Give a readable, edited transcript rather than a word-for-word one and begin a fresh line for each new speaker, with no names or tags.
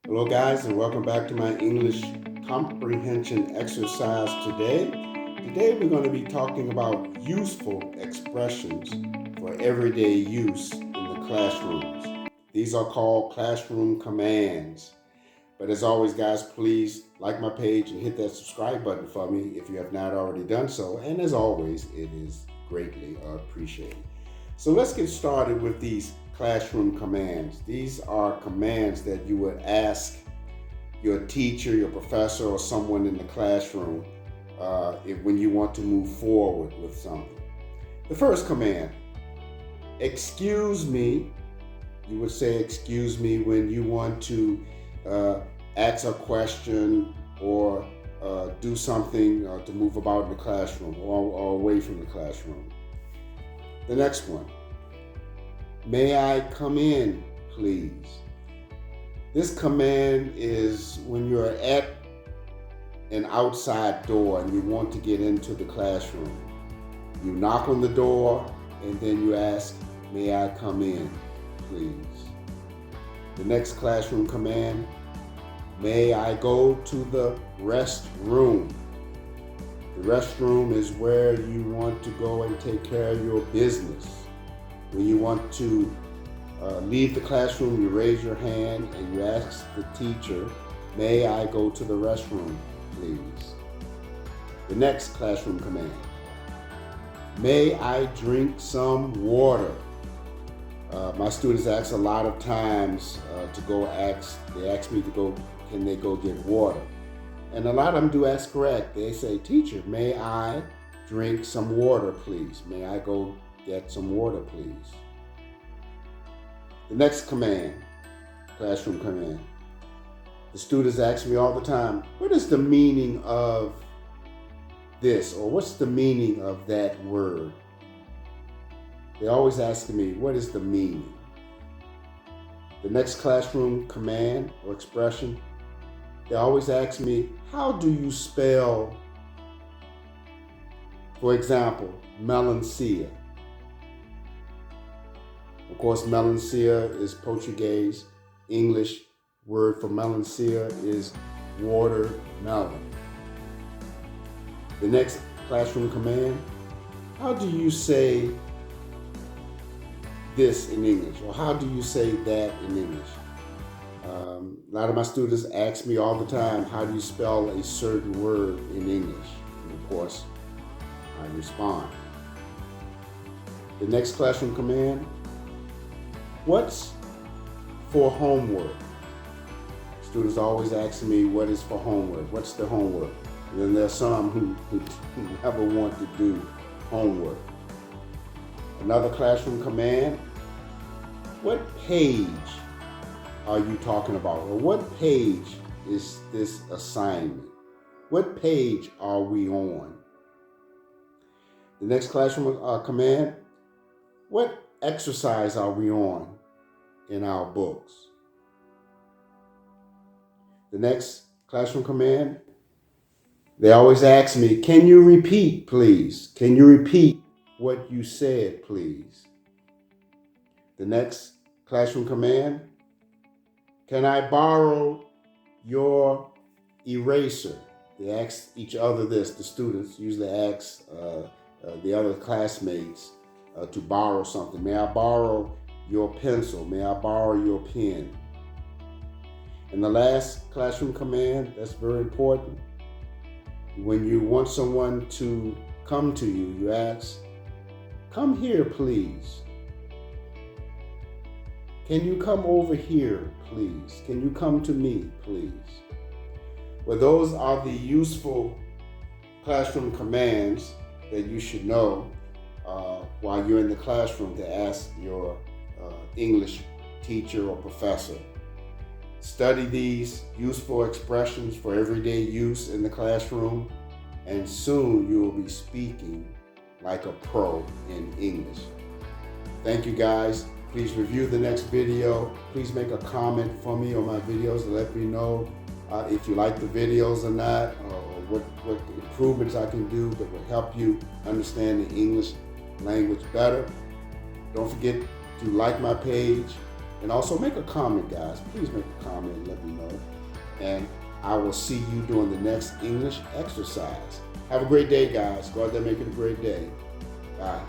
Hello, guys, and welcome back to my English comprehension exercise today. Today, we're going to be talking about useful expressions for everyday use in the classrooms. These are called classroom commands. But as always, guys, please like my page and hit that subscribe button for me if you have not already done so. And as always, it is greatly appreciated. So let's get started with these classroom commands. These are commands that you would ask your teacher, your professor, or someone in the classroom when you want to move forward with something. The first command, excuse me. You would say excuse me when you want to ask a question or do something to move about in the classroom or away from the classroom. The next one, may I come in, please? This command is when you're at an outside door and you want to get into the classroom. You knock on the door and then you ask, may I come in, please? The next classroom command, may I go to the restroom? The restroom is where you want to go and take care of your business. When you want to leave the classroom, you raise your hand and you ask the teacher, may I go to the restroom, please? The next classroom command, may I drink some water? My students ask a lot of times they ask me to go, can they go get water? And a lot of them do ask correct. They say, teacher, may I drink some water, please? May I go get some water, please? The next command, classroom command. The students ask me all the time, what is the meaning of this? Or what's the meaning of that word? They always ask me, what is the meaning? The next classroom command or expression, they always ask me, how do you spell, for example, melancia? Of course, melancia is Portuguese. English word for melancia is watermelon. The next classroom command, how do you say this in English? Or how do you say that in English? A lot of my students ask me all the time, how do you spell a certain word in English? And of course, I respond. The next classroom command, what's for homework? Students always ask me, what is for homework? What's the homework? And then there's some who never want to do homework. Another classroom command, what page are you talking about? Or what page is this assignment? What page are we on? The next classroom command, what exercise are we on in our books? The next classroom command, they always ask me, can you repeat, please? Can you repeat what you said, please? The next classroom command, can I borrow your eraser? They ask each other this. The students usually ask the other classmates to borrow something. May I borrow your pencil? May I borrow your pen? And the last classroom command, that's very important. When you want someone to come to you, you ask, come here, please. Can you come over here, please? Can you come to me, please? Well, those are the useful classroom commands that you should know while you're in the classroom to ask your English teacher or professor. Study these useful expressions for everyday use in the classroom, and soon you will be speaking like a pro in English. Thank you, guys. Please review the next video. Please make a comment for me on my videos to let me know if you like the videos or not, or what improvements I can do that will help you understand the English language better. Don't forget to like my page, And also make a comment, guys. Please make a comment and let me know. And I will see you during the next English exercise. Have a great day, guys. Go out there and make it a great day. Bye.